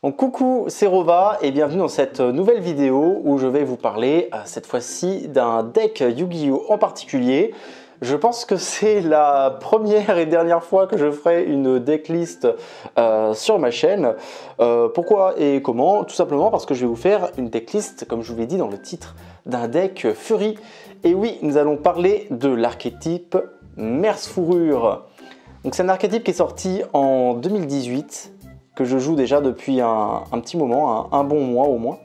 Donc coucou, c'est Rova et bienvenue dans cette nouvelle vidéo où je vais vous parler cette fois-ci d'un deck Yu-Gi-Oh en particulier. Je pense que c'est la première et dernière fois que je ferai une decklist sur ma chaîne. Pourquoi et comment? Tout simplement parce que je vais vous faire une decklist, comme je vous l'ai dit dans le titre, d'un deck Fury. Et oui, nous allons parler de l'archétype Merce Fourrure. Donc c'est un archétype qui est sorti en 2018. Que je joue déjà depuis un petit moment, un bon mois au moins.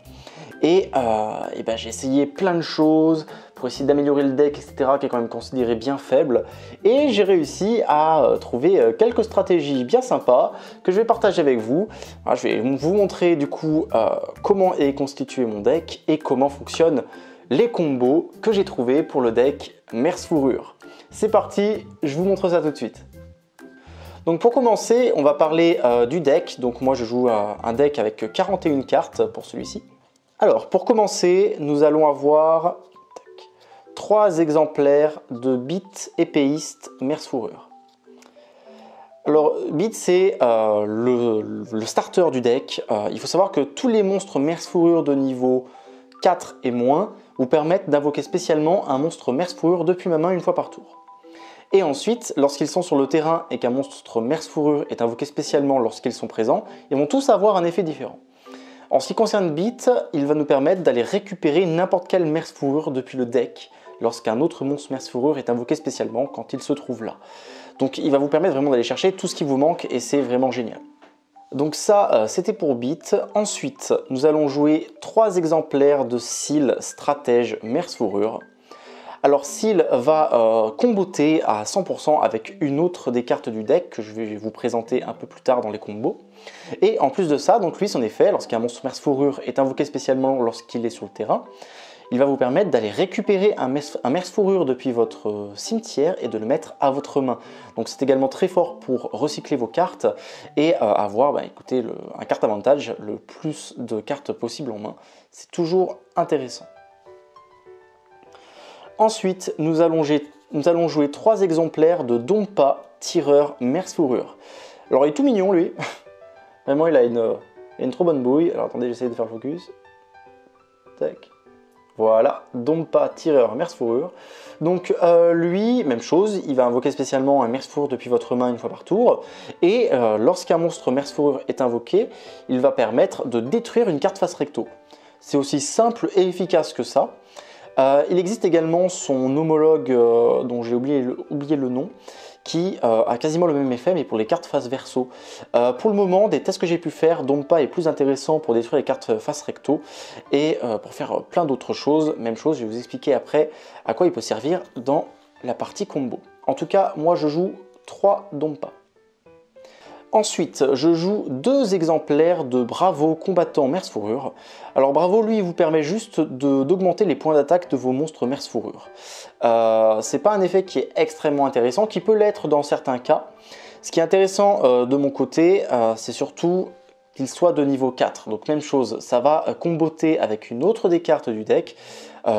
Et ben, j'ai essayé plein de choses pour essayer d'améliorer le deck, etc., qui est quand même considéré bien faible. Et j'ai réussi à trouver quelques stratégies bien sympas que je vais partager avec vous. Alors, je vais vous montrer du coup comment est constitué mon deck et comment fonctionnent les combos que j'ai trouvés pour le deck Merce Fourrure. C'est parti, je vous montre ça tout de suite. Donc pour commencer, on va parler du deck. Donc moi je joue un deck avec 41 cartes pour celui-ci. Alors pour commencer, nous allons avoir 3 exemplaires de Beat épéiste Merce Fourrure. Alors Beat c'est le starter du deck. Il faut savoir que tous les monstres Merce Fourrure de niveau 4 et moins vous permettent d'invoquer spécialement un monstre Merce Fourrure depuis ma main une fois par tour. Et ensuite, lorsqu'ils sont sur le terrain et qu'un monstre Merce Fourrure est invoqué spécialement lorsqu'ils sont présents, ils vont tous avoir un effet différent. En ce qui concerne Beat, il va nous permettre d'aller récupérer n'importe quelle Merce Fourrure depuis le deck lorsqu'un autre monstre Merce Fourrure est invoqué spécialement quand il se trouve là. Donc il va vous permettre vraiment d'aller chercher tout ce qui vous manque et c'est vraiment génial. Donc ça, c'était pour Beat. Ensuite, nous allons jouer 3 exemplaires de Seal Stratège Merce Fourrure. Alors Seal va comboter à 100% avec une autre des cartes du deck que je vais vous présenter un peu plus tard dans les combos. Et en plus de ça, donc lui son effet, lorsqu'un monstre Merce Fourrure est invoqué spécialement lorsqu'il est sur le terrain, il va vous permettre d'aller récupérer un Merce Fourrure depuis votre cimetière et de le mettre à votre main. Donc c'est également très fort pour recycler vos cartes et avoir écoutez, un carte avantage, le plus de cartes possible en main. C'est toujours intéressant. Ensuite, nous allons jouer 3 exemplaires de Dompa, tireur Merce Fourrure. Alors il est tout mignon lui, vraiment il a une trop bonne bouille. Alors attendez, j'essaie de faire le focus. Tac. Voilà, Dompa, tireur Merce Fourrure. Donc lui, même chose, il va invoquer spécialement un Merce Fourrure depuis votre main une fois par tour. Et lorsqu'un monstre Merce Fourrure est invoqué, il va permettre de détruire une carte face recto. C'est aussi simple et efficace que ça. Il existe également son homologue dont j'ai oublié le nom, qui a quasiment le même effet mais pour les cartes face verso. Pour le moment, des tests que j'ai pu faire, Dompa est plus intéressant pour détruire les cartes face recto et pour faire plein d'autres choses. Même chose, je vais vous expliquer après à quoi il peut servir dans la partie combo. En tout cas, moi je joue 3 Dompa. Ensuite, je joue 2 exemplaires de Bravo combattant Merce Fourrure. Alors Bravo, lui, il vous permet juste d'augmenter les points d'attaque de vos monstres Merce Fourrure. C'est pas un effet qui est extrêmement intéressant, qui peut l'être dans certains cas. Ce qui est intéressant de mon côté, c'est surtout qu'il soit de niveau 4. Donc même chose, ça va comboter avec une autre des cartes du deck.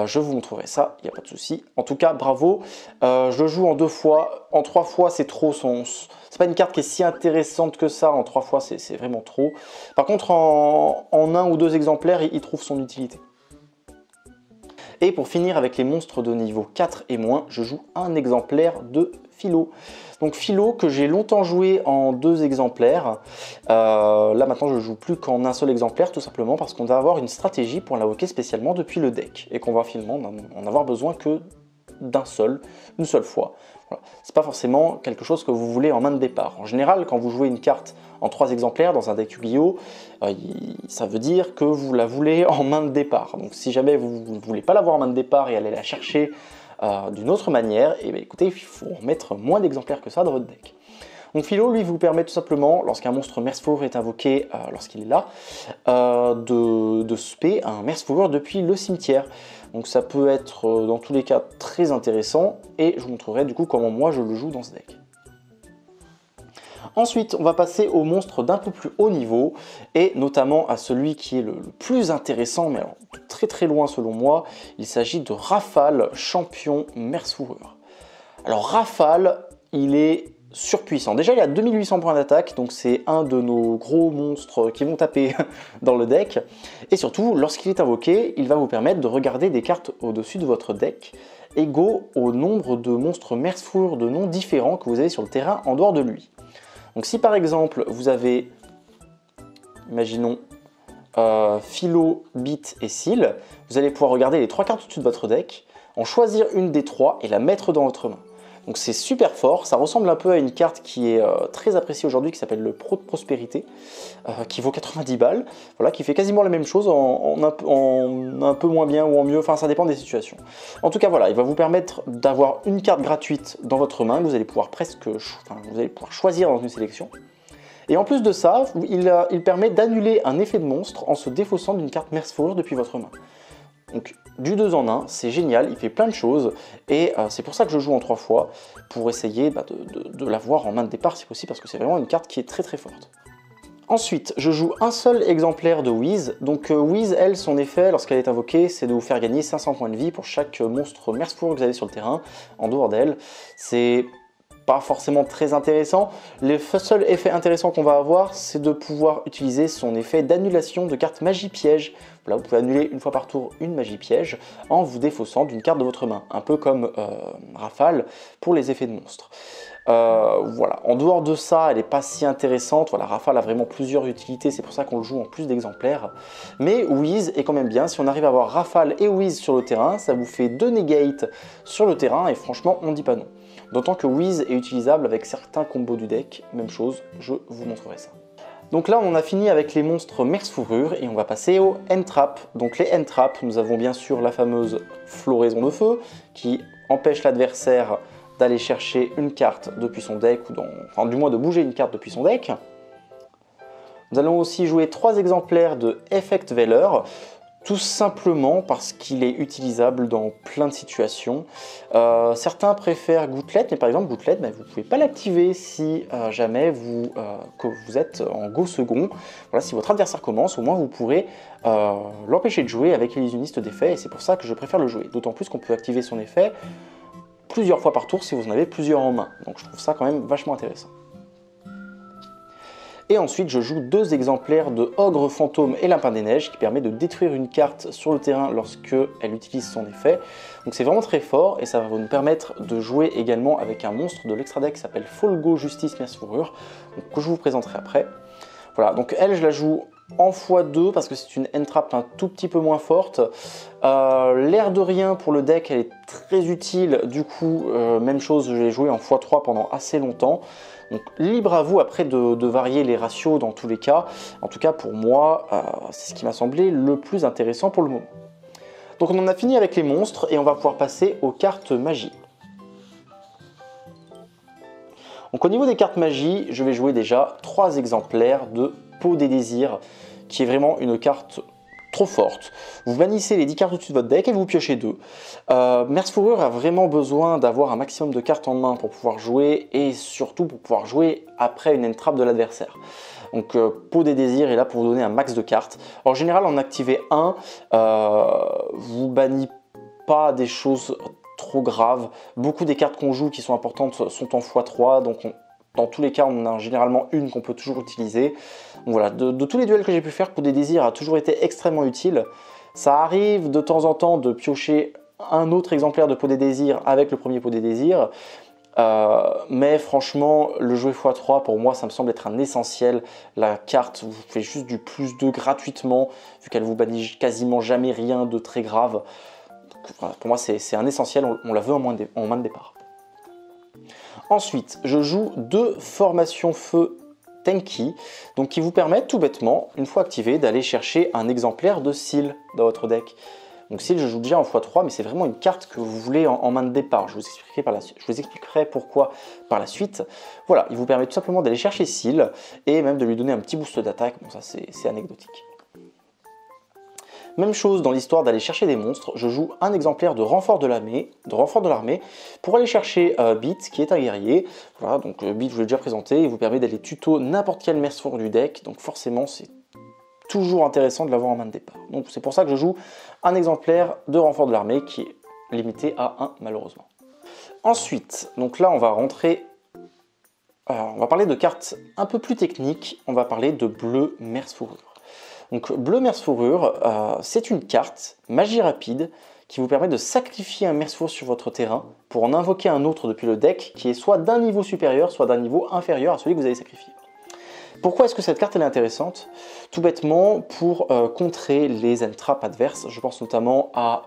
Je vous montrerai ça, il n'y a pas de souci. En tout cas, Bravo. Je le joue en 2 fois. En 3 fois, c'est trop c'est pas une carte qui est si intéressante que ça. En 3 fois, c'est vraiment trop. Par contre, en 1 ou 2 exemplaires, il trouve son utilité. Et pour finir avec les monstres de niveau 4 et moins, je joue un exemplaire de Philo. Donc Philo que j'ai longtemps joué en 2 exemplaires. Là maintenant je joue plus qu'en un seul exemplaire tout simplement parce qu'on va avoir une stratégie pour l'invoquer spécialement depuis le deck. Et qu'on va finalement en avoir besoin que une seule fois. Voilà. C'est pas forcément quelque chose que vous voulez en main de départ. En général, quand vous jouez une carte en 3 exemplaires dans un deck Yu-Gi-Oh, ça veut dire que vous la voulez en main de départ. Donc si jamais vous ne voulez pas l'avoir en main de départ et aller la chercher d'une autre manière, et bien écoutez, il faut mettre moins d'exemplaires que ça dans votre deck. Donc Philo, lui, vous permet tout simplement, lorsqu'un monstre Merce Fourrure est invoqué, lorsqu'il est là, de spé un Merce Fourrure depuis le cimetière. Donc ça peut être, dans tous les cas, très intéressant, et je vous montrerai du coup comment moi je le joue dans ce deck. Ensuite, on va passer aux monstres d'un peu plus haut niveau, et notamment à celui qui est le plus intéressant, mais alors, très très loin selon moi, il s'agit de Rafale, champion Merce Fourrure. Alors Rafale, il est surpuissant. Déjà, il a 2800 points d'attaque, donc c'est un de nos gros monstres qui vont taper dans le deck. Et surtout, lorsqu'il est invoqué, il va vous permettre de regarder des cartes au-dessus de votre deck, égaux au nombre de monstres Mersfur de noms différents que vous avez sur le terrain en dehors de lui. Donc si par exemple, vous avez, imaginons, Philo, Bit et Seal, vous allez pouvoir regarder les 3 cartes au-dessus de votre deck, en choisir une des 3 et la mettre dans votre main. Donc c'est super fort, ça ressemble un peu à une carte qui est très appréciée aujourd'hui, qui s'appelle le Pro de Prospérité, qui vaut 90 balles, voilà, qui fait quasiment la même chose en un peu moins bien ou en mieux, enfin ça dépend des situations. En tout cas voilà, il va vous permettre d'avoir une carte gratuite dans votre main, que vous allez pouvoir choisir dans une sélection. Et en plus de ça, il permet d'annuler un effet de monstre en se défaussant d'une carte Mersfur depuis votre main. Donc du 2 en 1, c'est génial, il fait plein de choses et c'est pour ça que je joue en 3 fois, pour essayer de l'avoir en main de départ si possible, parce que c'est vraiment une carte qui est très très forte. Ensuite, je joue un seul exemplaire de Wiz. Donc Wiz, elle, son effet, lorsqu'elle est invoquée, c'est de vous faire gagner 500 points de vie pour chaque monstre Mersfur que vous avez sur le terrain, en dehors d'elle. C'est pas forcément très intéressant. Le seul effet intéressant qu'on va avoir, c'est de pouvoir utiliser son effet d'annulation de cartes magie piège. Voilà, vous pouvez annuler une fois par tour une magie piège en vous défaussant d'une carte de votre main, un peu comme Rafale pour les effets de monstres. Voilà. En dehors de ça, elle n'est pas si intéressante. Voilà, Rafale a vraiment plusieurs utilités, c'est pour ça qu'on le joue en plus d'exemplaires. Mais Wiz est quand même bien. Si on arrive à avoir Rafale et Wiz sur le terrain, ça vous fait 2 negate sur le terrain et franchement, on ne dit pas non. D'autant que Wiz est utilisable avec certains combos du deck. Même chose, je vous montrerai ça. Donc là, on a fini avec les monstres Mersfurure et on va passer aux End-Trap. Donc les End-Trap, nous avons bien sûr la fameuse Floraison de Feu qui empêche l'adversaire d'aller chercher une carte depuis son deck, ou enfin du moins de bouger une carte depuis son deck. Nous allons aussi jouer 3 exemplaires de Effect Veiler, tout simplement parce qu'il est utilisable dans plein de situations. Certains préfèrent Gouttelette, mais par exemple Gouttelette, vous ne pouvez pas l'activer si jamais que vous êtes en go second. Voilà, si votre adversaire commence, au moins vous pourrez l'empêcher de jouer avec l'illusionniste d'effet, et c'est pour ça que je préfère le jouer. D'autant plus qu'on peut activer son effet plusieurs fois par tour si vous en avez plusieurs en main. Donc je trouve ça quand même vachement intéressant. Et ensuite, je joue 2 exemplaires de Ogre Fantôme et Lapin des Neiges qui permet de détruire une carte sur le terrain lorsque elle utilise son effet. Donc c'est vraiment très fort et ça va nous permettre de jouer également avec un monstre de l'extra deck qui s'appelle Folgo Justice Mersfurure, que je vous présenterai après. Voilà, donc elle, je la joue en x2 parce que c'est une End-Trap un tout petit peu moins forte. L'air de rien pour le deck, elle est très utile. Du coup, même chose, je l'ai joué en x3 pendant assez longtemps. Donc libre à vous après de varier les ratios dans tous les cas. En tout cas pour moi, c'est ce qui m'a semblé le plus intéressant pour le moment. Donc on en a fini avec les monstres et on va pouvoir passer aux cartes magie. Donc au niveau des cartes magie, je vais jouer déjà 3 exemplaires de Peau des Désirs, qui est vraiment une carte trop forte. Vous bannissez les 10 cartes au-dessus de votre deck et vous piochez 2. Mersfurure a vraiment besoin d'avoir un maximum de cartes en main pour pouvoir jouer et surtout pour pouvoir jouer après une End-Trap de l'adversaire. Donc Peau des Désirs est là pour vous donner un max de cartes. En général, en activer un, vous bannissez pas des choses trop graves. Beaucoup des cartes qu'on joue qui sont importantes sont en x3, donc dans tous les cas, on a généralement une qu'on peut toujours utiliser. Donc voilà, de tous les duels que j'ai pu faire, Peau des Désirs a toujours été extrêmement utile. Ça arrive de temps en temps de piocher un autre exemplaire de Peau des Désirs avec le premier Peau des Désirs. Mais franchement, le jouer x3, pour moi, ça me semble être un essentiel. La carte vous fait juste du +2 gratuitement, vu qu'elle vous bannit quasiment jamais rien de très grave. Voilà, pour moi, c'est un essentiel, on la veut en main de départ. Ensuite, je joue 2 formations feu tanky, donc qui vous permettent tout bêtement, une fois activé, d'aller chercher un exemplaire de Seal dans votre deck. Donc Seal, je joue déjà en x3, mais c'est vraiment une carte que vous voulez en main de départ. Je vous expliquerai pourquoi par la suite. Voilà, il vous permet tout simplement d'aller chercher Seal et même de lui donner un petit boost d'attaque. Bon, ça c'est anecdotique. Même chose dans l'histoire d'aller chercher des monstres, je joue un exemplaire de renfort de l'armée pour aller chercher Bit qui est un guerrier. Voilà, donc Bit je vous l'ai déjà présenté, il vous permet d'aller tuto n'importe quel Mersfur du deck, donc forcément c'est toujours intéressant de l'avoir en main de départ. Donc c'est pour ça que je joue un exemplaire de renfort de l'armée qui est limité à 1 malheureusement. Ensuite, donc là on va rentrer on va parler de cartes un peu plus techniques, on va parler de bleu Merce Fourrure. Donc bleu Merce Fourrure, c'est une carte magie rapide qui vous permet de sacrifier un Merce Fourrure sur votre terrain pour en invoquer un autre depuis le deck qui est soit d'un niveau supérieur, soit d'un niveau inférieur à celui que vous avez sacrifié. Pourquoi est-ce que cette carte elle est intéressante? Tout bêtement pour contrer les end traps adverses. Je pense notamment à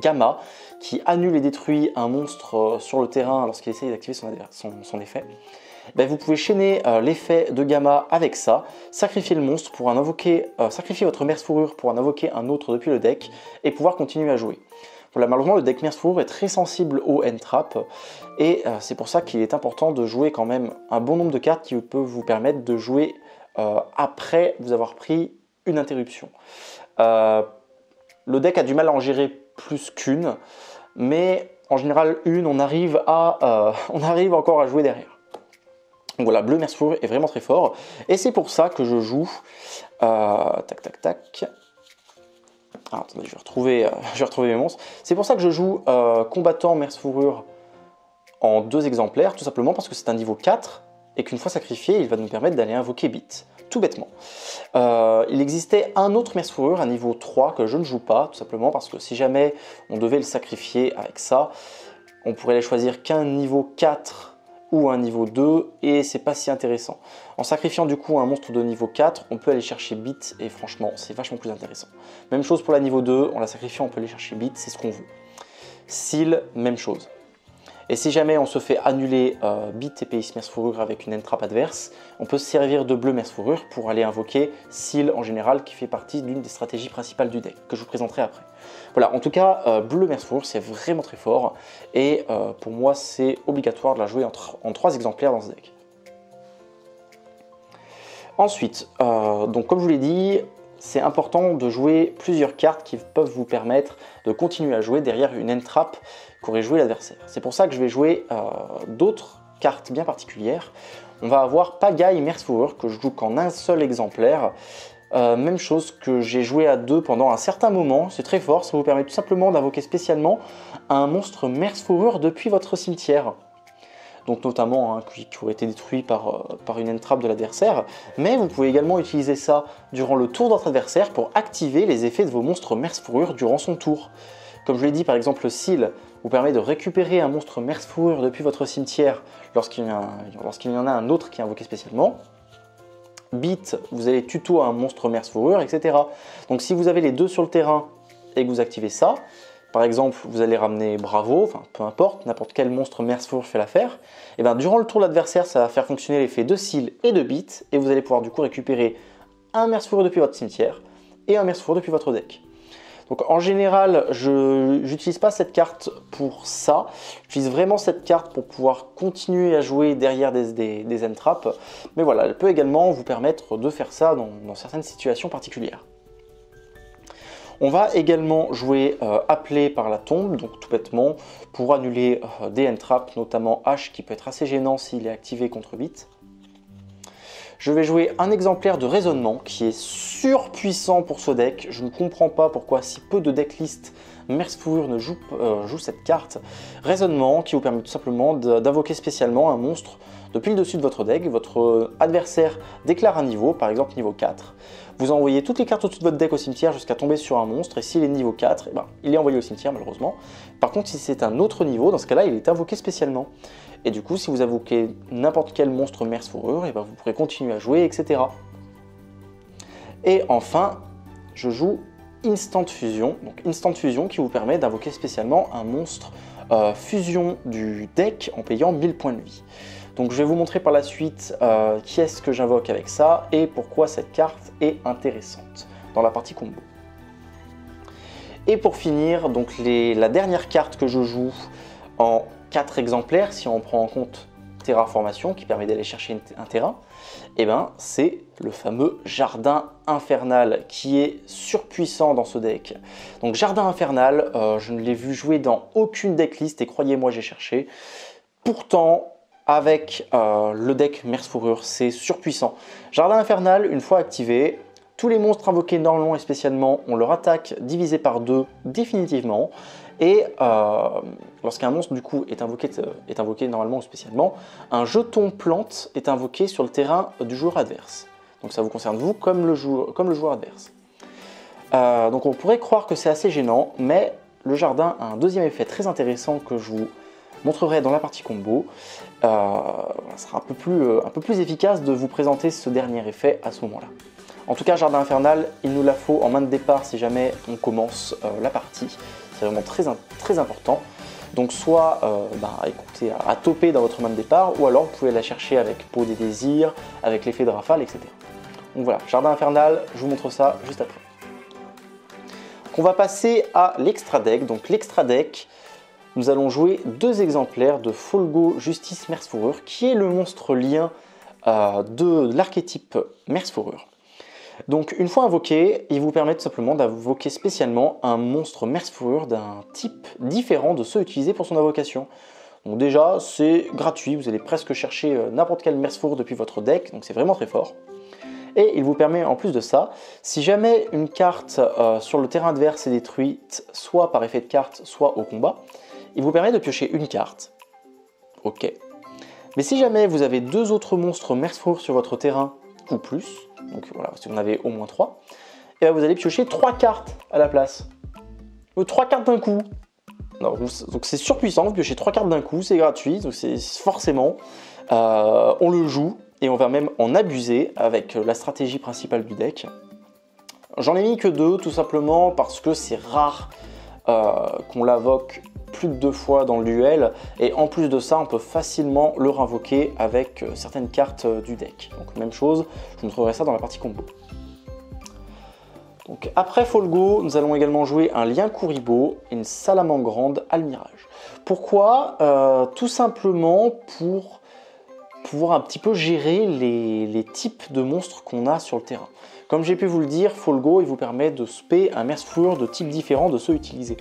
Gamma qui annule et détruit un monstre sur le terrain lorsqu'il essaye d'activer son effet. Ben, vous pouvez chaîner l'effet de Gamma avec ça, sacrifier le monstre pour en invoquer, sacrifier votre Merce Fourrure pour en invoquer un autre depuis le deck et pouvoir continuer à jouer. Voilà, malheureusement, le deck Merce Fourrure est très sensible au end trap et c'est pour ça qu'il est important de jouer quand même un bon nombre de cartes qui peuvent vous permettre de jouer après vous avoir pris une interruption. Le deck a du mal à en gérer plus qu'une, mais en général on arrive encore à jouer derrière. Donc voilà, bleu Merce Fourrure est vraiment très fort et c'est pour ça que je joue tac tac tac. Ah, attendez, je vais retrouver mes monstres. C'est pour ça que je joue combattant Merce Fourrure en 2 exemplaires, tout simplement parce que c'est un niveau 4 et qu'une fois sacrifié, il va nous permettre d'aller invoquer Beat, tout bêtement. Il existait un autre Merce Fourrure, un niveau 3, que je ne joue pas, tout simplement parce que si jamais on devait le sacrifier avec ça, on pourrait aller choisir qu'un niveau 4 ou un niveau 2 et c'est pas si intéressant. En sacrifiant du coup un monstre de niveau 4, on peut aller chercher Beat et franchement c'est vachement plus intéressant. Même chose pour la niveau 2, en la sacrifiant on peut aller chercher Beat, c'est ce qu'on veut. Seal, même chose. Et si jamais on se fait annuler Beat et Pays Merce Fourrure avec une end trap adverse, on peut se servir de bleu Merce Fourrure pour aller invoquer Seal en général qui fait partie d'une des stratégies principales du deck que je vous présenterai après. Voilà, en tout cas, bleu Merce Fourrure c'est vraiment très fort et pour moi c'est obligatoire de la jouer en 3 exemplaires dans ce deck. Ensuite, donc comme je vous l'ai dit, c'est important de jouer plusieurs cartes qui peuvent vous permettre de continuer à jouer derrière une end trap qu'aurait joué l'adversaire. C'est pour ça que je vais jouer d'autres cartes bien particulières. On va avoir Pagaille Merce Fourrure que je joue qu'en un seul exemplaire. Même chose que j'ai joué à 2 pendant un certain moment, c'est très fort, ça vous permet tout simplement d'invoquer spécialement un monstre Merce Fourrure depuis votre cimetière. Donc notamment qui aurait été détruit par une end trap de l'adversaire, mais vous pouvez également utiliser ça durant le tour de votre adversaire pour activer les effets de vos monstres Merce Fourrure durant son tour. Comme je l'ai dit, par exemple, le Seal vous permet de récupérer un monstre Merce Fourrure depuis votre cimetière lorsqu'il y en a un autre qui est invoqué spécialement. Beat, vous allez tuto un monstre Merce Fourrure, etc. Donc si vous avez les deux sur le terrain et que vous activez ça, par exemple, vous allez ramener Bravo, enfin peu importe, n'importe quel monstre Merce Fourrure fait l'affaire, et bien durant le tour de l'adversaire, ça va faire fonctionner l'effet de Seal et de Beat, et vous allez pouvoir du coup récupérer un Merce Fourrure depuis votre cimetière et un Merce Fourrure depuis votre deck. Donc en général, je n'utilise pas cette carte pour ça, j'utilise vraiment cette carte pour pouvoir continuer à jouer derrière des end traps, mais voilà, elle peut également vous permettre de faire ça dans certaines situations particulières. On va également jouer appelé par la tombe, donc tout bêtement pour annuler des end traps, notamment H qui peut être assez gênant s'il est activé contre Beat. Je vais jouer un exemplaire de raisonnement qui est surpuissant pour ce deck. Je ne comprends pas pourquoi si peu de decklist Merce Fourrure ne joue cette carte. Raisonnement qui vous permet tout simplement d'invoquer spécialement un monstre depuis le dessus de votre deck. Votre adversaire déclare un niveau, par exemple niveau 4. Vous envoyez toutes les cartes au-dessus de votre deck au cimetière jusqu'à tomber sur un monstre, et s'il est niveau 4, eh ben, il est envoyé au cimetière malheureusement. Par contre, si c'est un autre niveau, dans ce cas-là, il est invoqué spécialement. Et du coup, si vous invoquez n'importe quel monstre Merce Fourrure, eh ben, vous pourrez continuer à jouer, etc. Et enfin, je joue Instant Fusion. Donc Instant Fusion qui vous permet d'invoquer spécialement un monstre fusion du deck en payant 1000 points de vie. Donc je vais vous montrer par la suite qui est-ce que j'invoque avec ça et pourquoi cette carte est intéressante dans la partie combo. Et pour finir, donc la dernière carte que je joue en 4 exemplaires, si on prend en compte Terraformation qui permet d'aller chercher un terrain, et ben c'est le fameux Jardin Infernal qui est surpuissant dans ce deck. Donc Jardin Infernal, je ne l'ai vu jouer dans aucune decklist et croyez-moi j'ai cherché. Pourtant, avec le deck Merce Fourrure, c'est surpuissant. Jardin Infernal, une fois activé, tous les monstres invoqués normalement et spécialement ont leur attaque divisée par 2 définitivement. Et lorsqu'un monstre du coup est invoqué normalement ou spécialement, un jeton plante est invoqué sur le terrain du joueur adverse. Donc ça vous concerne vous comme le joueur adverse. Donc on pourrait croire que c'est assez gênant, mais le jardin a un deuxième effet très intéressant que je vous montrerai dans la partie combo. Ça sera un peu plus efficace de vous présenter ce dernier effet à ce moment-là. En tout cas, Jardin Infernal, il nous la faut en main de départ si jamais on commence la partie. C'est vraiment très important. Donc soit écoutez, à toper dans votre main de départ, ou alors vous pouvez la chercher avec Peau des Désirs, avec l'effet de rafale, etc. Donc voilà, Jardin Infernal, je vous montre ça juste après. On va passer à l'extra deck. Donc l'extra deck, nous allons jouer 2 exemplaires de Folgo Justice Merce Fourrure, qui est le monstre lien de l'archétype Merce Fourrure. Donc une fois invoqué, il vous permet tout simplement d'invoquer spécialement un monstre Merce Fourrure d'un type différent de ceux utilisés pour son invocation. Donc déjà, c'est gratuit, vous allez presque chercher n'importe quel Merce Fourrure depuis votre deck, donc c'est vraiment très fort. Et il vous permet en plus de ça, si jamais une carte sur le terrain adverse est détruite, soit par effet de carte, soit au combat, il vous permet de piocher une carte. Ok. Mais si jamais vous avez 2 autres monstres Merce Fourrure sur votre terrain, ou plus, donc voilà, si vous en avez au moins 3, et bien vous allez piocher 3 cartes à la place. 3 cartes d'un coup. Non, donc c'est surpuissant, vous piochez 3 cartes d'un coup, c'est gratuit, donc c'est forcément, on le joue, et on va même en abuser avec la stratégie principale du deck. J'en ai mis que 2, tout simplement parce que c'est rare qu'on l'invoque plus de 2 fois dans le duel, et en plus de ça, on peut facilement le réinvoquer avec certaines cartes du deck. Donc même chose, je vous montrerai ça dans la partie combo. Donc après Folgo, nous allons également jouer un Lien Kuriboh et une Salamandre Almirage. Pourquoi tout simplement pour pouvoir un petit peu gérer les types de monstres qu'on a sur le terrain. Comme j'ai pu vous le dire, Folgo, il vous permet de spé un Merce Fourrure de types différents de ceux utilisés.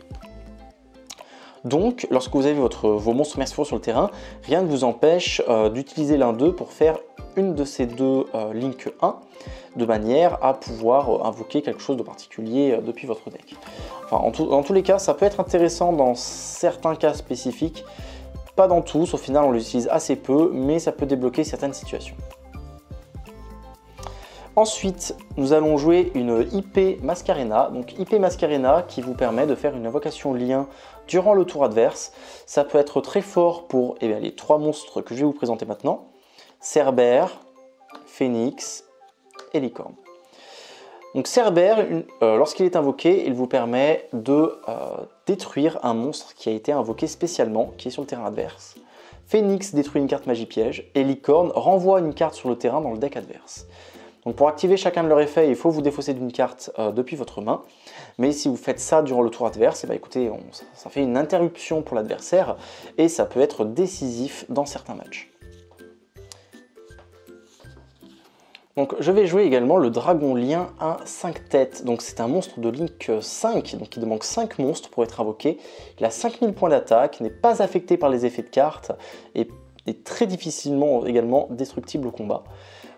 Donc, lorsque vous avez vos monstres Merce Fourrure sur le terrain, rien ne vous empêche d'utiliser l'un d'eux pour faire une de ces 2 Link 1, de manière à pouvoir invoquer quelque chose de particulier depuis votre deck. Enfin, dans tous les cas, ça peut être intéressant dans certains cas spécifiques, pas dans tous, au final on l'utilise assez peu, mais ça peut débloquer certaines situations. Ensuite, nous allons jouer une IP Mascarena. Donc IP Mascarena qui vous permet de faire une invocation lien durant le tour adverse. Ça peut être très fort pour les 3 monstres que je vais vous présenter maintenant. Cerbère, Phénix et Licorne. Donc Cerbère, lorsqu'il est invoqué, il vous permet de détruire un monstre qui a été invoqué spécialement, qui est sur le terrain adverse. Phénix détruit une carte magie piège et Licorne renvoie une carte sur le terrain dans le deck adverse. Donc pour activer chacun de leurs effets, il faut vous défausser d'une carte depuis votre main. Mais si vous faites ça durant le tour adverse, écoutez, ça fait une interruption pour l'adversaire et ça peut être décisif dans certains matchs. Donc je vais jouer également le Dragon Lien à 5 têtes. Donc c'est un monstre de Link 5, donc il demande 5 monstres pour être invoqué. Il a 5000 points d'attaque, n'est pas affecté par les effets de cartes et est très difficilement également destructible au combat.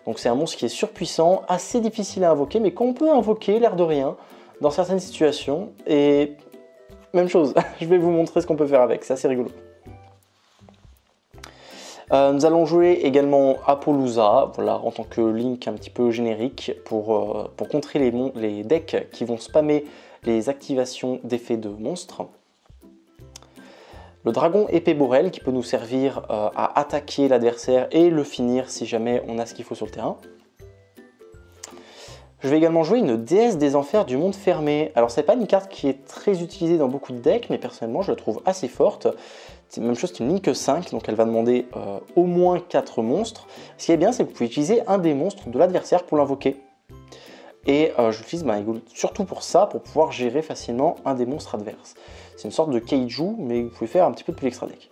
Donc c'est un monstre qui est surpuissant, assez difficile à invoquer, mais qu'on peut invoquer, l'air de rien, dans certaines situations. Et même chose, je vais vous montrer ce qu'on peut faire avec, c'est assez rigolo. Nous allons jouer également Apollousa, voilà, en tant que Link un petit peu générique, pour contrer les decks qui vont spammer les activations d'effets de monstres. Le Dragon Épée Borel qui peut nous servir à attaquer l'adversaire et le finir si jamais on a ce qu'il faut sur le terrain. Je vais également jouer une Déesse des Enfers du Monde Fermé. Alors c'est pas une carte qui est très utilisée dans beaucoup de decks, mais personnellement je la trouve assez forte. C'est la même chose qu'une Link 5, donc elle va demander au moins 4 monstres. Ce qui est bien, c'est que vous pouvez utiliser un des monstres de l'adversaire pour l'invoquer. Et je l'utilise surtout pour ça, pour pouvoir gérer facilement un des monstres adverses. C'est une sorte de kaiju, mais vous pouvez faire un petit peu depuis l'extra deck.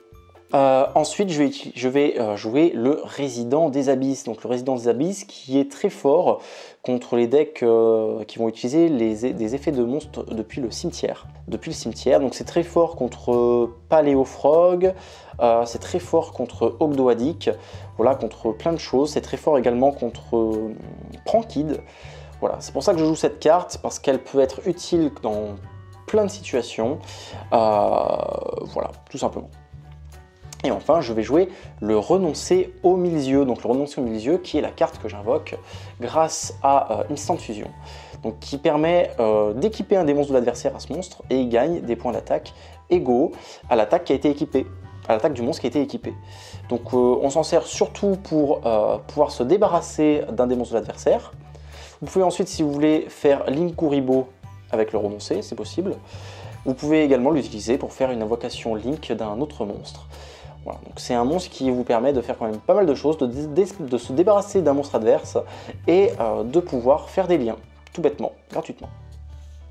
Ensuite, je vais jouer le Résident des Abysses. Donc le Résident des Abysses qui est très fort contre les decks qui vont utiliser des effets de monstres depuis le cimetière. Donc c'est très fort contre Paléofrog, c'est très fort contre Ogdoadic, voilà, contre plein de choses. C'est très fort également contre Prankid. Voilà, c'est pour ça que je joue cette carte, parce qu'elle peut être utile dans plein de situations. Voilà, tout simplement. Et enfin, je vais jouer le renoncer au mille-yeux. Donc le renoncer au mille-yeux qui est la carte que j'invoque grâce à Instant Fusion. Donc qui permet d'équiper un des monstres de l'adversaire à ce monstre et il gagne des points d'attaque égaux à l'attaque qui a été équipée, à l'attaque du monstre qui a été équipé. Donc on s'en sert surtout pour pouvoir se débarrasser d'un des monstres de l'adversaire. Vous pouvez ensuite, si vous voulez, faire Linkuriboh avec le renoncer, c'est possible. Vous pouvez également l'utiliser pour faire une invocation Link d'un autre monstre. Voilà, donc c'est un monstre qui vous permet de faire quand même pas mal de choses, de se débarrasser d'un monstre adverse et de pouvoir faire des liens, tout bêtement, gratuitement.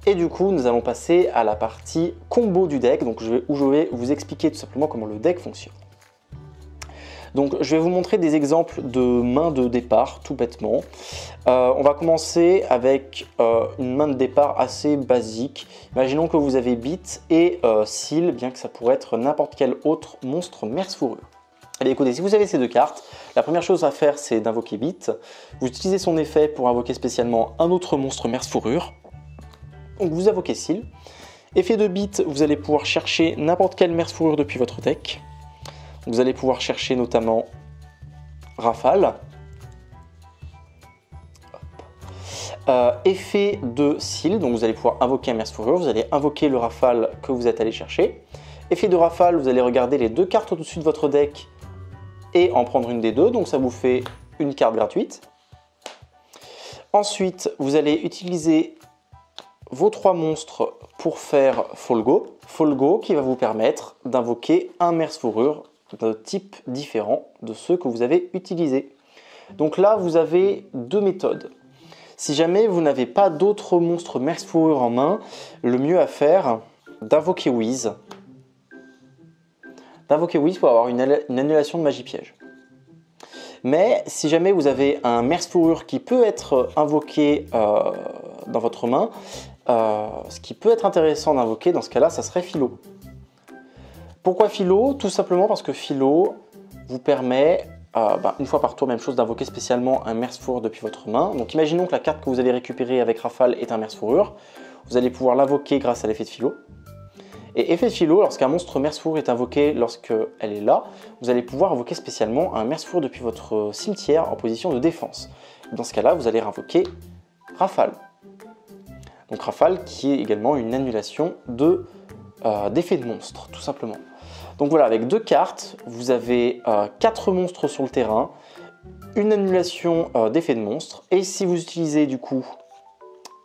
Et du coup, nous allons passer à la partie combo du deck, donc où je vais vous expliquer tout simplement comment le deck fonctionne. Donc je vais vous montrer des exemples de mains de départ, tout bêtement. On va commencer avec une main de départ assez basique. Imaginons que vous avez Beat et Seal, bien que ça pourrait être n'importe quel autre monstre Merce-Fourrure. Allez, écoutez, si vous avez ces deux cartes, la première chose à faire, c'est d'invoquer Beat. Vous utilisez son effet pour invoquer spécialement un autre monstre Merce-Fourrure. Donc vous invoquez Seal. Effet de Beat, vous allez pouvoir chercher n'importe quelle Merce-Fourrure depuis votre deck. Vous allez pouvoir chercher notamment Rafale. Effet de Seal, donc vous allez pouvoir invoquer un Merce-Fourrure, vous allez invoquer le Rafale que vous êtes allé chercher. Effet de Rafale, vous allez regarder les deux cartes au-dessus de votre deck et en prendre une des deux, donc ça vous fait une carte gratuite. Ensuite, vous allez utiliser vos trois monstres pour faire Folgo. Folgo qui va vous permettre d'invoquer un Merce-Fourrure de type différent de ceux que vous avez utilisés. Donc là, vous avez deux méthodes. Si jamais vous n'avez pas d'autres monstres Merce-Fourrure en main, le mieux à faire, d'invoquer Whiz. D'invoquer Whiz pour avoir une annulation de magie piège. Mais si jamais vous avez un Merce-Fourrure qui peut être invoqué dans votre main, ce qui peut être intéressant d'invoquer dans ce cas-là, ça serait Philo. Pourquoi Philo? Tout simplement parce que Philo vous permet, une fois par tour, même chose, d'invoquer spécialement un Merce-Fourrure depuis votre main. Donc imaginons que la carte que vous avez récupérée avec Rafale est un Merce-Fourrure. Vous allez pouvoir l'invoquer grâce à l'effet de Philo. Et effet de Philo, lorsqu'un monstre Merce-Fourrure est invoqué lorsqu'elle est là, vous allez pouvoir invoquer spécialement un Merce-Fourrure depuis votre cimetière en position de défense. Dans ce cas-là, vous allez invoquer Rafale. Donc Rafale qui est également une annulation d'effet de monstre, tout simplement. Donc voilà, avec deux cartes, vous avez 4 monstres sur le terrain, une annulation d'effet de monstre, et si vous utilisez du coup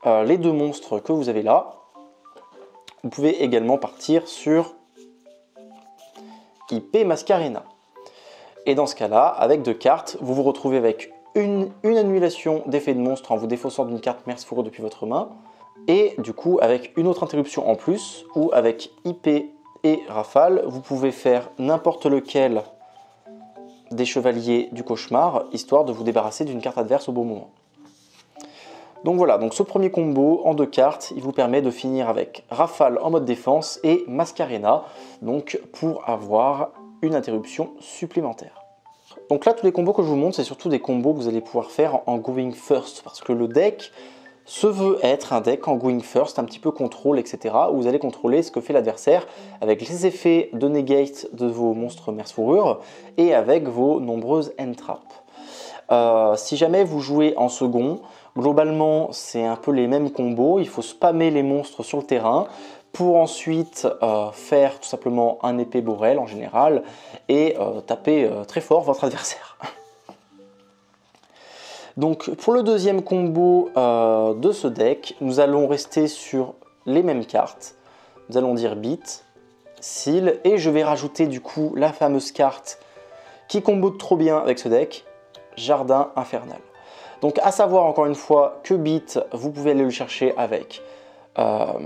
les deux monstres que vous avez là, vous pouvez également partir sur IP Mascarena. Et dans ce cas-là, avec deux cartes, vous vous retrouvez avec une annulation d'effet de monstre en vous défaussant d'une carte Merce-Fourrure depuis votre main, et du coup avec une autre interruption en plus, ou avec IP et Rafale, vous pouvez faire n'importe lequel des chevaliers du cauchemar, histoire de vous débarrasser d'une carte adverse au bon moment. Donc voilà, donc ce premier combo en deux cartes, il vous permet de finir avec Rafale en mode défense et Mascarena, donc pour avoir une interruption supplémentaire. Donc là, tous les combos que je vous montre, c'est surtout des combos que vous allez pouvoir faire en going first, parce que le deck se veut être un deck en going first, un petit peu contrôle, etc. où vous allez contrôler ce que fait l'adversaire avec les effets de negate de vos monstres Merce-Fourrure et avec vos nombreuses end traps. Si jamais vous jouez en second, globalement c'est un peu les mêmes combos, il faut spammer les monstres sur le terrain pour ensuite faire tout simplement un épée Borel en général et taper très fort votre adversaire. Donc pour le deuxième combo de ce deck, nous allons rester sur les mêmes cartes. Nous allons dire Beat, Seal, et je vais rajouter du coup la fameuse carte qui combo trop bien avec ce deck, Jardin Infernal. Donc à savoir encore une fois que Beat, vous pouvez aller le chercher avec Renfort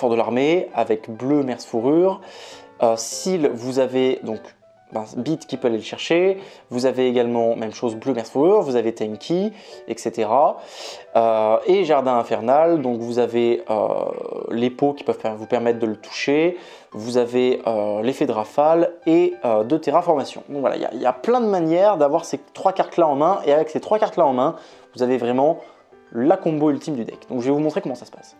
de l'armée, avec Bleu Merce-Fourrure. Seal, vous avez donc Beat qui peut aller le chercher, vous avez également, même chose, Bleu Merce-Fourrure, vous avez Tenki, etc. Et Jardin Infernal, donc vous avez les pots qui peuvent vous permettre de le toucher, vous avez l'effet de Rafale et de Terraformation. Donc voilà, il y a plein de manières d'avoir ces trois cartes-là en main, et avec ces trois cartes-là en main, vous avez vraiment la combo ultime du deck. Donc je vais vous montrer comment ça se passe.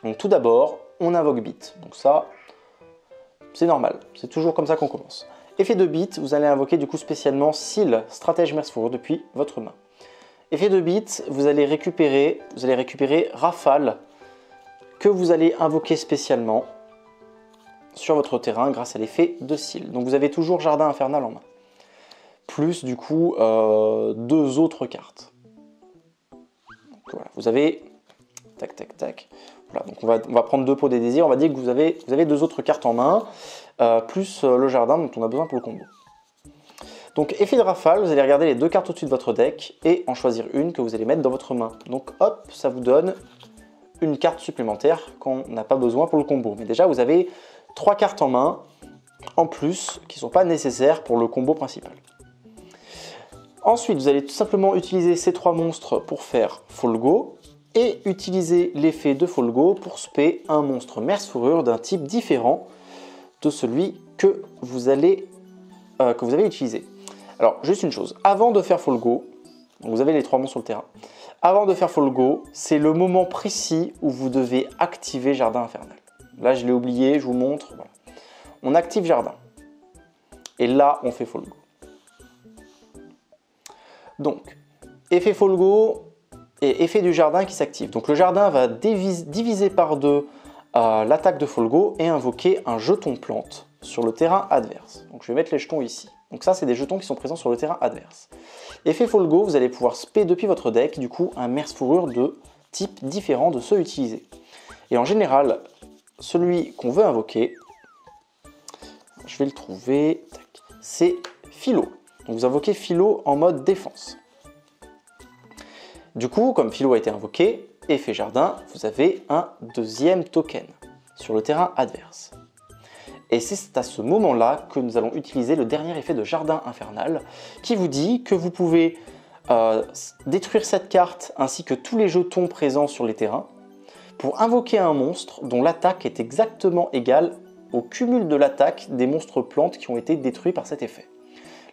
Donc tout d'abord, on invoque Beat. Donc ça, c'est normal, c'est toujours comme ça qu'on commence. Effet de Beat, vous allez invoquer du coup spécialement Seal, Stratège Merce Fourrure depuis votre main. Effet de Beat, vous allez récupérer Rafale, que vous allez invoquer spécialement sur votre terrain grâce à l'effet de Seal. Donc vous avez toujours Jardin Infernal en main. Plus du coup 2 autres cartes. Donc, voilà, vous avez... Tac, tac, tac. Voilà, donc on va prendre 2 pots des désirs. On va dire que vous avez 2 autres cartes en main, plus le jardin dont on a besoin pour le combo. Donc effet de rafale, vous allez regarder les 2 cartes au-dessus de votre deck et en choisir une que vous allez mettre dans votre main. Donc hop, ça vous donne une carte supplémentaire qu'on n'a pas besoin pour le combo. Mais déjà, vous avez 3 cartes en main, en plus, qui ne sont pas nécessaires pour le combo principal. Ensuite, vous allez tout simplement utiliser ces 3 monstres pour faire Folgo et utiliser l'effet de Folgo pour spé un monstre Merce Fourrure d'un type différent de celui que vous avez utilisé. Alors, juste une chose, avant de faire Folgo, vous avez les 3 monstres sur le terrain, avant de faire Folgo, c'est le moment précis où vous devez activer Jardin Infernal. Là, je l'ai oublié, je vous montre. Voilà. On active Jardin. Et là, on fait Folgo. Donc, effet Folgo et effet du jardin qui s'active. Donc, le jardin va diviser par 2 l'attaque de Folgo et invoquer un jeton plante sur le terrain adverse. Donc, je vais mettre les jetons ici. Donc ça, c'est des jetons qui sont présents sur le terrain adverse. Effet Folgo, vous allez pouvoir spé depuis votre deck, du coup, un Merce Fourrure de type différent de ceux utilisés. Et en général, celui qu'on veut invoquer, je vais le trouver, c'est Philo. Donc vous invoquez Philo en mode défense. Du coup, comme Philo a été invoqué, effet jardin, vous avez un 2e token sur le terrain adverse. Et c'est à ce moment-là que nous allons utiliser le dernier effet de Jardin Infernal qui vous dit que vous pouvez détruire cette carte ainsi que tous les jetons présents sur les terrains pour invoquer un monstre dont l'attaque est exactement égale au cumul de l'attaque des monstres plantes qui ont été détruits par cet effet.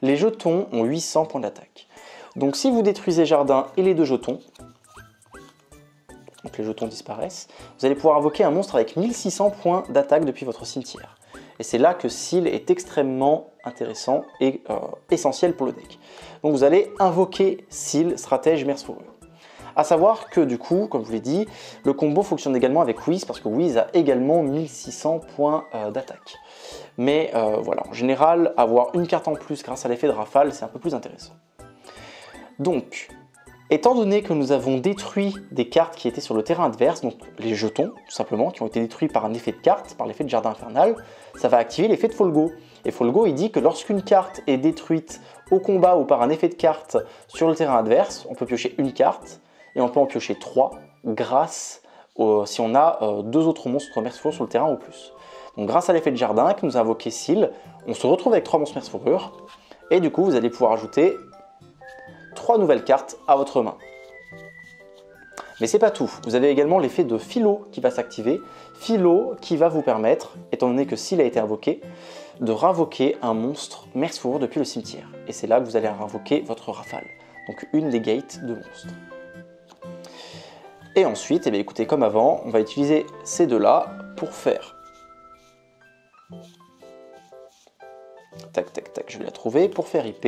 Les jetons ont 800 points d'attaque. Donc si vous détruisez Jardin et les 2 jetons, donc les jetons disparaissent, vous allez pouvoir invoquer un monstre avec 1600 points d'attaque depuis votre cimetière. Et c'est là que Seal est extrêmement intéressant et essentiel pour le deck. Donc vous allez invoquer Seal, Stratège Merce Fourrure. A savoir que du coup, comme je vous l'ai dit, le combo fonctionne également avec Wiz parce que Wiz a également 1600 points d'attaque. Mais voilà, en général, avoir une carte en plus grâce à l'effet de rafale, c'est un peu plus intéressant. Donc, étant donné que nous avons détruit des cartes qui étaient sur le terrain adverse, donc les jetons, tout simplement, qui ont été détruits par un effet de carte, par l'effet de Jardin Infernal, ça va activer l'effet de Folgo. Et Folgo, il dit que lorsqu'une carte est détruite au combat ou par un effet de carte sur le terrain adverse, on peut piocher une carte, et on peut en piocher 3 grâce si on a 2 autres monstres Merce Fourrure sur le terrain ou plus. Donc grâce à l'effet de Jardin que nous a invoqué Seal, on se retrouve avec 3 monstres Merce Fourrure, et du coup vous allez pouvoir ajouter 3 nouvelles cartes à votre main. Mais c'est pas tout, vous avez également l'effet de Philo qui va s'activer. Philo qui va vous permettre, étant donné que Seal a été invoqué, de réinvoquer un monstre Merce Fourrure depuis le cimetière. Et c'est là que vous allez réinvoquer votre rafale, donc une des gates de monstres. Et ensuite, eh bien, écoutez, comme avant, on va utiliser ces 2-là pour faire... Tac, tac, tac, je vais la trouver, pour faire IP.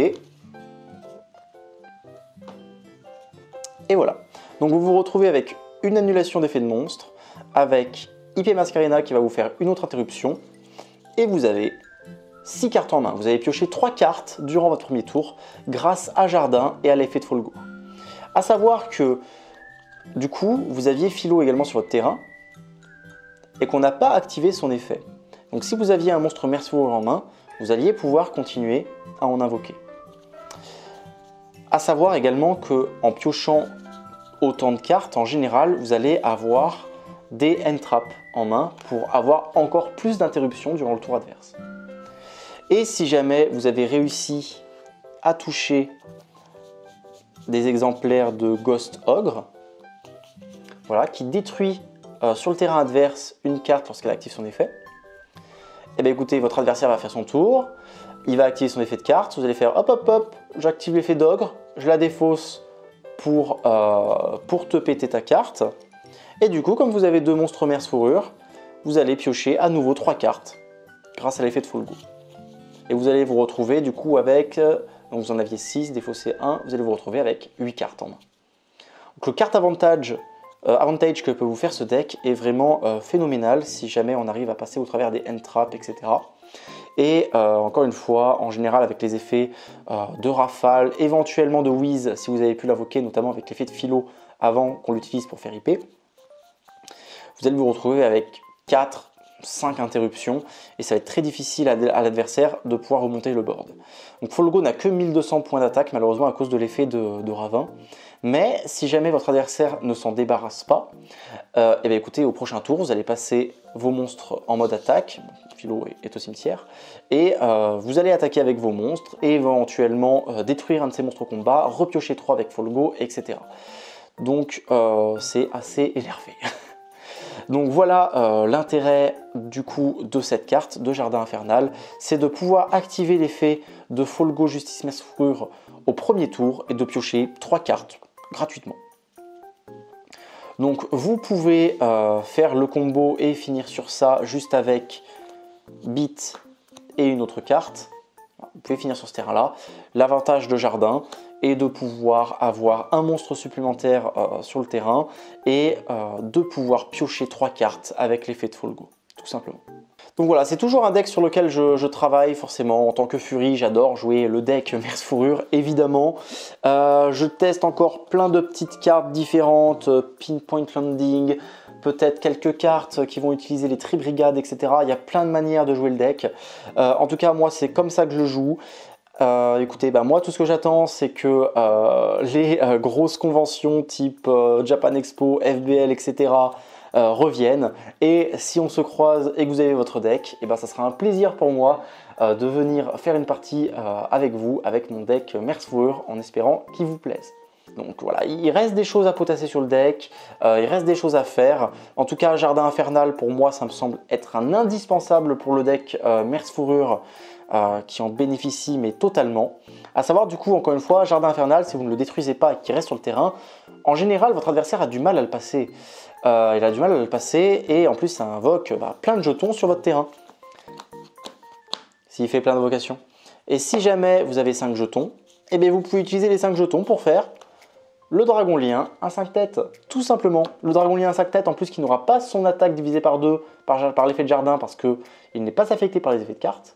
Et voilà. Donc vous vous retrouvez avec une annulation d'effet de monstre, avec IP Masquerena qui va vous faire une autre interruption, et vous avez 6 cartes en main. Vous avez pioché 3 cartes durant votre premier tour grâce à Jardin et à l'effet de Folgo. A savoir que, du coup, vous aviez Philo également sur votre terrain, et qu'on n'a pas activé son effet. Donc si vous aviez un monstre Merce Fourrure en main, vous alliez pouvoir continuer à en invoquer. A savoir également qu'en piochant autant de cartes, en général, vous allez avoir des end traps en main pour avoir encore plus d'interruptions durant le tour adverse. Et si jamais vous avez réussi à toucher des exemplaires de Ghost Ogre, voilà, qui détruit sur le terrain adverse une carte lorsqu'elle active son effet, et bien écoutez, votre adversaire va faire son tour, il va activer son effet de carte, vous allez faire hop hop hop, j'active l'effet d'ogre, je la défausse pour te péter ta carte, Et du coup, comme vous avez 2 monstres Merce Fourrure, vous allez piocher à nouveau 3 cartes grâce à l'effet de Folgo. Et vous allez vous retrouver du coup avec, donc vous en aviez 6, défaussé 1, vous allez vous retrouver avec 8 cartes en main. Donc le carte avantage que peut vous faire ce deck est vraiment phénoménal si jamais on arrive à passer au travers des end traps, etc. Et encore une fois, en général avec les effets de rafale, éventuellement de whiz si vous avez pu l'invoquer, notamment avec l'effet de philo avant qu'on l'utilise pour faire IP, vous allez vous retrouver avec 4-5 interruptions et ça va être très difficile à l'adversaire de pouvoir remonter le board. Donc Folgo n'a que 1200 points d'attaque malheureusement à cause de l'effet de Ravin. Mais si jamais votre adversaire ne s'en débarrasse pas, et bien écoutez, au prochain tour, vous allez passer vos monstres en mode attaque, Philo est au cimetière, et vous allez attaquer avec vos monstres et éventuellement détruire un de ces monstres au combat, repiocher 3 avec Folgo, etc. Donc c'est assez énervé. Donc voilà l'intérêt du coup de cette carte de Jardin Infernal, c'est de pouvoir activer l'effet de Folgo Justice Merce Fourrure au premier tour et de piocher 3 cartes gratuitement. Donc vous pouvez faire le combo et finir sur ça juste avec Beat et une autre carte. Vous pouvez finir sur ce terrain-là. L'avantage de Jardin est de pouvoir avoir un monstre supplémentaire sur le terrain et de pouvoir piocher 3 cartes avec l'effet de Folgo, tout simplement. Donc voilà, c'est toujours un deck sur lequel je travaille forcément. En tant que Fury, j'adore jouer le deck Merce Fourrure, évidemment. Je teste encore plein de petites cartes différentes, Pinpoint Landing, peut-être quelques cartes qui vont utiliser les Tri-Brigades, etc. Il y a plein de manières de jouer le deck. En tout cas, moi, c'est comme ça que je joue. Écoutez, moi tout ce que j'attends c'est que les grosses conventions type Japan Expo, FBL, etc. Reviennent, et si on se croise et que vous avez votre deck, et ça sera un plaisir pour moi de venir faire une partie avec vous, avec mon deck Merce Fourrure, en espérant qu'il vous plaise. Donc voilà, il reste des choses à potasser sur le deck, il reste des choses à faire. En tout cas, Jardin Infernal, pour moi, ça me semble être un indispensable pour le deck Merce Fourrure qui en bénéficie, mais totalement. À savoir, du coup, encore une fois, Jardin Infernal, si vous ne le détruisez pas et qu'il reste sur le terrain, en général, votre adversaire a du mal à le passer. Il a du mal à le passer, et en plus, ça invoque plein de jetons sur votre terrain. S'il fait plein d'invocations. Et si jamais vous avez 5 jetons, eh bien vous pouvez utiliser les 5 jetons pour faire le dragon lien, un 5 têtes, tout simplement. Le dragon lien, un 5 têtes, en plus qui n'aura pas son attaque divisée par 2 par l'effet de jardin, parce qu'il n'est pas affecté par les effets de cartes.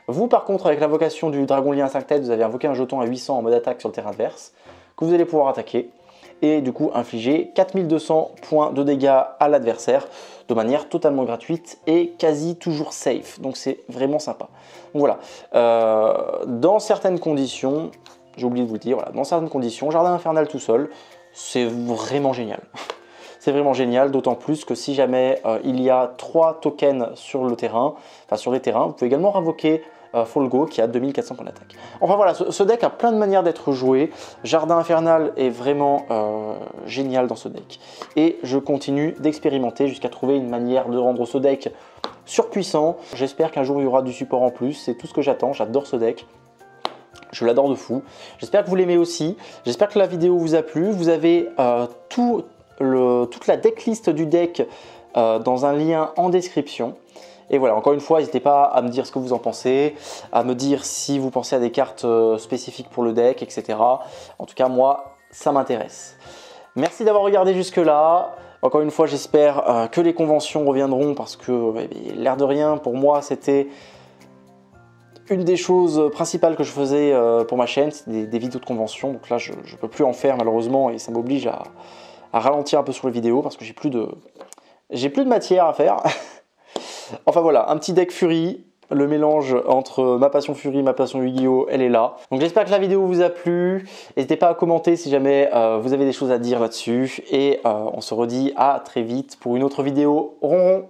Vous, par contre, avec l'invocation du dragon lien 5 têtes, vous avez invoqué un jeton à 800 en mode attaque sur le terrain adverse, que vous allez pouvoir attaquer, et du coup infliger 4200 points de dégâts à l'adversaire, de manière totalement gratuite et quasi toujours safe. Donc c'est vraiment sympa. Donc voilà, dans certaines conditions, j'ai oublié de vous le dire, voilà, dans certaines conditions, Jardin Infernal tout seul, c'est vraiment génial. C'est vraiment génial, d'autant plus que si jamais il y a 3 tokens sur le terrain, enfin sur les terrains, vous pouvez également invoquer Folgo qui a 2400 points d'attaque. Enfin voilà, ce deck a plein de manières d'être joué. Jardin Infernal est vraiment génial dans ce deck. Et je continue d'expérimenter jusqu'à trouver une manière de rendre ce deck surpuissant. J'espère qu'un jour il y aura du support en plus, c'est tout ce que j'attends, j'adore ce deck. Je l'adore de fou. J'espère que vous l'aimez aussi. J'espère que la vidéo vous a plu. Vous avez toute la decklist du deck dans un lien en description. Et voilà, encore une fois, n'hésitez pas à me dire ce que vous en pensez, à me dire si vous pensez à des cartes spécifiques pour le deck, etc. En tout cas, moi, ça m'intéresse. Merci d'avoir regardé jusque-là. Encore une fois, j'espère que les conventions reviendront parce que, l'air de rien, pour moi, c'était une des choses principales que je faisais pour ma chaîne, c'est des vidéos de convention. Donc là, je ne peux plus en faire malheureusement et ça m'oblige à ralentir un peu sur les vidéos parce que j'ai plus de matière à faire. Enfin voilà, un petit deck Fury, le mélange entre ma passion Fury et ma passion Yu-Gi-Oh, elle est là. Donc j'espère que la vidéo vous a plu. N'hésitez pas à commenter si jamais vous avez des choses à dire là-dessus. Et on se redit à très vite pour une autre vidéo. Ronron.